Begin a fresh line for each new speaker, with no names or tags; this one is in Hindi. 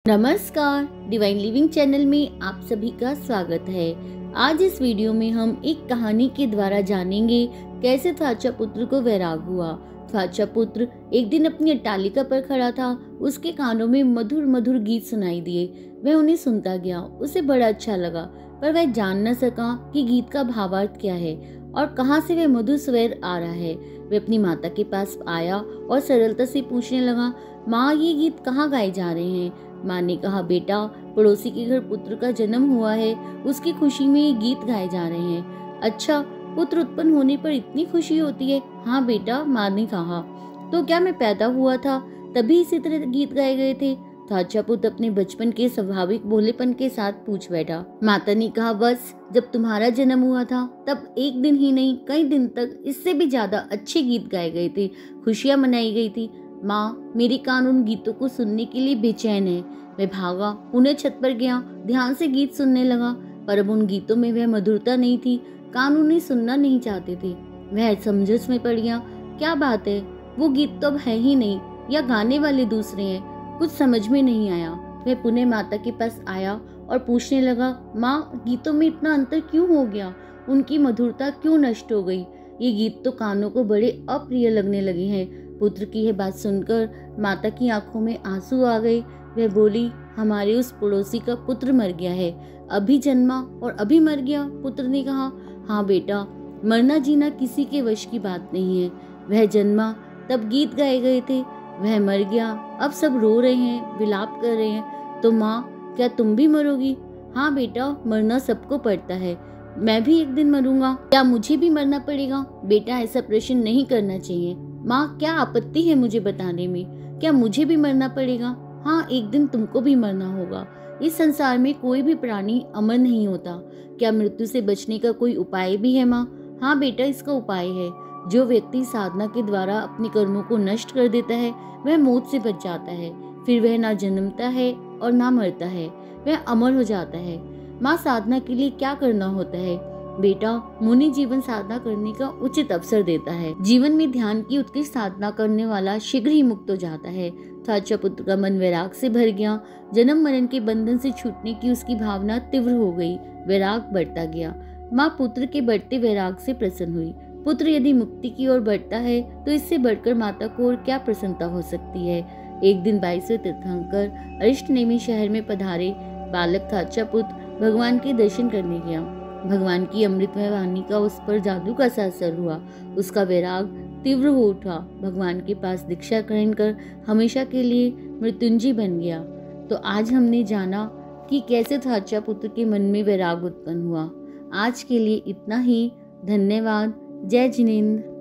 नमस्कार, डिवाइन लिविंग चैनल में आप सभी का स्वागत है। आज इस वीडियो में हम एक कहानी के द्वारा जानेंगे कैसे थ्वाचा पुत्र को वैराग हुआ। थ्वाचा पुत्र एक दिन अपनी अट्टालिका पर खड़ा था। उसके कानों में मधुर मधुर गीत सुनाई दिए। वह उन्हें सुनता गया। उसे बड़ा अच्छा लगा, पर वह जान न सका कि गीत का भावार्थ क्या है और कहाँ से वह मधुर स्वर आ रहा है। वह अपनी माता के पास आया और सरलता से पूछने लगा, माँ, ये गीत कहाँ गाए जा रहे हैं? माँ ने कहा, बेटा, पड़ोसी के घर पुत्र का जन्म हुआ है, उसकी खुशी में ये गीत गाए जा रहे हैं। अच्छा, पुत्र उत्पन्न होने पर इतनी खुशी होती है? हाँ बेटा, माँ ने कहा। तो क्या मैं पैदा हुआ था तभी इसी तरह गीत गाए गए थे? थ्वाचा पुत्र अपने बचपन के स्वाभाविक भोलेपन के साथ पूछ बैठा। माता ने कहा, बस जब तुम्हारा जन्म हुआ था तब एक दिन ही नहीं, कई दिन तक इससे भी ज्यादा अच्छे गीत गाए गए थे, खुशियाँ मनाई गई थी। माँ, मेरे कान उन गीतों को सुनने के लिए बेचैन है। मैं भागा, उन्हें छत पर गया, ध्यान से गीत सुनने लगा, पर अब उन गीतों में वह मधुरता नहीं थी। कान उन्हें सुनना नहीं चाहते थे। वह समझस में पड़ गया, क्या बात है, वो गीत तो अब है ही नहीं, या गाने वाले दूसरे हैं। कुछ समझ में नहीं आया। वह पुनः माता के पास आया और पूछने लगा, माँ, गीतों में इतना अंतर क्यों हो गया? उनकी मधुरता क्यों नष्ट हो गई? ये गीत तो कानों को बड़े अप्रिय लगने लगे हैं। पुत्र की यह बात सुनकर माता की आंखों में आंसू आ गए। वह बोली, हमारे उस पड़ोसी का पुत्र मर गया है, अभी जन्मा और अभी मर गया। पुत्र ने कहा, हाँ बेटा, मरना जीना किसी के वश की बात नहीं है। वह जन्मा तब गीत गाए गए थे, वह मर गया, अब सब रो रहे हैं, विलाप कर रहे हैं। तो माँ, क्या तुम भी मरोगी? हाँ बेटा, मरना सबको पड़ता है, मैं भी एक दिन मरूंगा। क्या मुझे भी मरना पड़ेगा? बेटा, ऐसा प्रश्न नहीं करना चाहिए। माँ, क्या आपत्ति है मुझे बताने में? क्या मुझे भी मरना पड़ेगा? हाँ, एक दिन तुमको भी मरना होगा। इस संसार में कोई भी प्राणी अमर नहीं होता। क्या मृत्यु से बचने का कोई उपाय भी है माँ? हाँ बेटा, इसका उपाय है। जो व्यक्ति साधना के द्वारा अपने कर्मों को नष्ट कर देता है वह मौत से बच जाता है। फिर वह ना जन्मता है और ना मरता है, वह अमर हो जाता है। माँ, साधना के लिए क्या करना होता है? बेटा, मुनि जीवन साधना करने का उचित अवसर देता है। जीवन में ध्यान की उत्कृष्ट साधना करने वाला शीघ्र ही मुक्त हो जाता है। थ्वाचा पुत्र का मन वैराग से भर गया। जन्म मरण के बंधन से छूटने की उसकी भावना तीव्र हो गई। वैराग बढ़ता गया। माँ पुत्र के बढ़ते वैराग से प्रसन्न हुई। पुत्र यदि मुक्ति की ओर बढ़ता है तो इससे बढ़कर माता को और क्या प्रसन्नता हो सकती है। एक दिन 22वें तीर्थंकर अरिष्टनेमी शहर में पधारे बालक थ्वाचा पुत्र भगवान के दर्शन करने गया। भगवान की अमृतमय वाणी का उस पर जादू का सा असर हुआ। उसका वैराग तीव्र हो उठा। भगवान के पास दीक्षा ग्रहण कर हमेशा के लिए मृत्युंजय बन गया। तो आज हमने जाना कि कैसे थ्वाचा पुत्र के मन में वैराग उत्पन्न हुआ। आज के लिए इतना ही। धन्यवाद। जय जिनेंद्र।